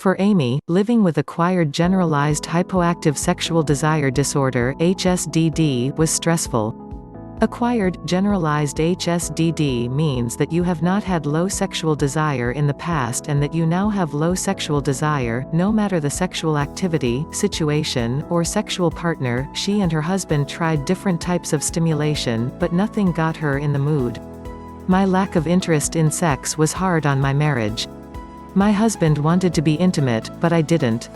For Amy, living with acquired generalized hypoactive sexual desire disorder (HSDD) was stressful. Acquired, generalized HSDD means that you have not had low sexual desire in the past and that you now have low sexual desire, no matter the sexual activity, situation, or sexual partner. She and her husband tried different types of stimulation, but nothing got her in the mood. My lack of interest in sex was hard on my marriage. My husband wanted to be intimate, but I didn't.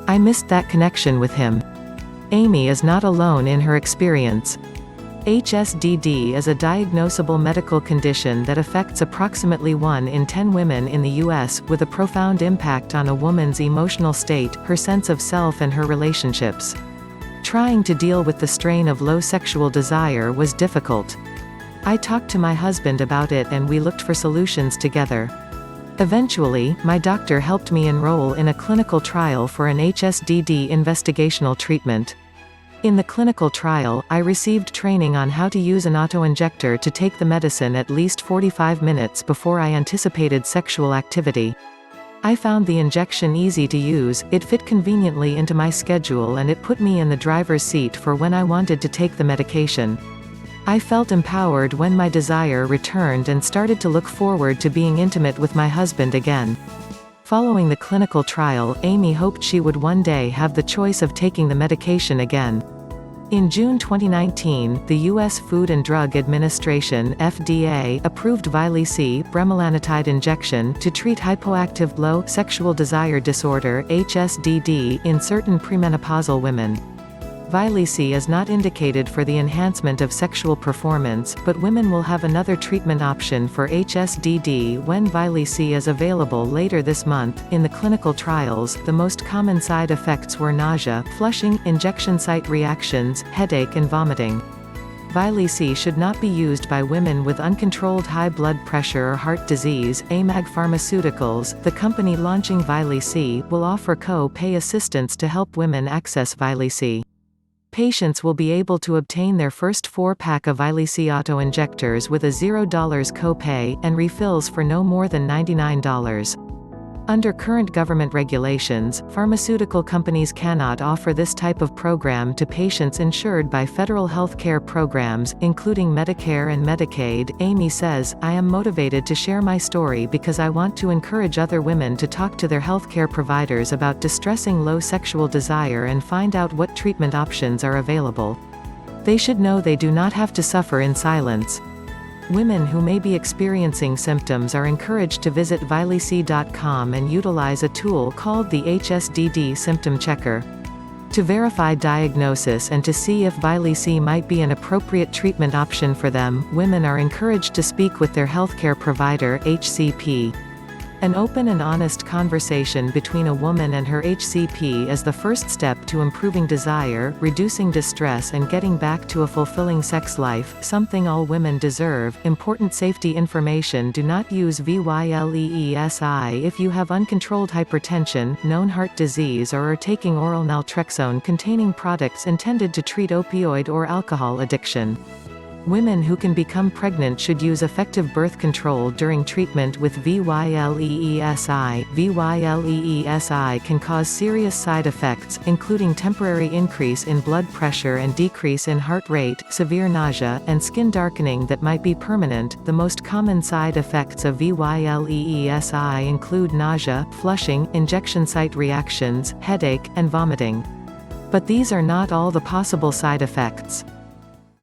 I missed that connection with him. Amy is not alone in her experience. HSDD is a diagnosable medical condition that affects approximately 1 in 10 women in the U.S., with a profound impact on a woman's emotional state, her sense of self and her relationships. Trying to deal with the strain of low sexual desire was difficult. I talked to my husband about it and we looked for solutions together. Eventually, my doctor helped me enroll in a clinical trial for an HSDD investigational treatment. In the clinical trial, I received training on how to use an autoinjector to take the medicine at least 45 minutes before I anticipated sexual activity. I found the injection easy to use, it fit conveniently into my schedule and it put me in the driver's seat for when I wanted to take the medication. I felt empowered when my desire returned and started to look forward to being intimate with my husband again. Following the clinical trial, Amy hoped she would one day have the choice of taking the medication again. In June 2019, the U.S. Food and Drug Administration (FDA) approved Vyleesi bremelanotide injection to treat hypoactive low sexual desire disorder (HSDD) in certain premenopausal women. Vyleesi is not indicated for the enhancement of sexual performance, but women will have another treatment option for HSDD when Vyleesi is available later this month. In the clinical trials, the most common side effects were nausea, flushing, injection site reactions, headache and vomiting. Vyleesi should not be used by women with uncontrolled high blood pressure or heart disease. AMAG Pharmaceuticals, the company launching Vyleesi, will offer co-pay assistance to help women access Vyleesi. Patients will be able to obtain their first 4-pack of Vyleesi auto-injectors with a $0 copay, and refills for no more than $99. Under current government regulations, pharmaceutical companies cannot offer this type of program to patients insured by federal health care programs, including Medicare and Medicaid. Amy says, "I am motivated to share my story because I want to encourage other women to talk to their healthcare providers about distressing low sexual desire and find out what treatment options are available. They should know they do not have to suffer in silence." Women who may be experiencing symptoms are encouraged to visit Vyleesi.com and utilize a tool called the HSDD Symptom Checker. To verify diagnosis and to see if Vyleesi might be an appropriate treatment option for them, women are encouraged to speak with their healthcare provider (HCP). An open and honest conversation between a woman and her HCP is the first step to improving desire, reducing distress and getting back to a fulfilling sex life, something all women deserve. Important safety information: do not use Vyleesi if you have uncontrolled hypertension, known heart disease or are taking oral naltrexone containing products intended to treat opioid or alcohol addiction. Women who can become pregnant should use effective birth control during treatment with Vyleesi. Vyleesi can cause serious side effects, including temporary increase in blood pressure and decrease in heart rate, severe nausea, and skin darkening that might be permanent. The most common side effects of Vyleesi include nausea, flushing, injection site reactions, headache, and vomiting. But these are not all the possible side effects.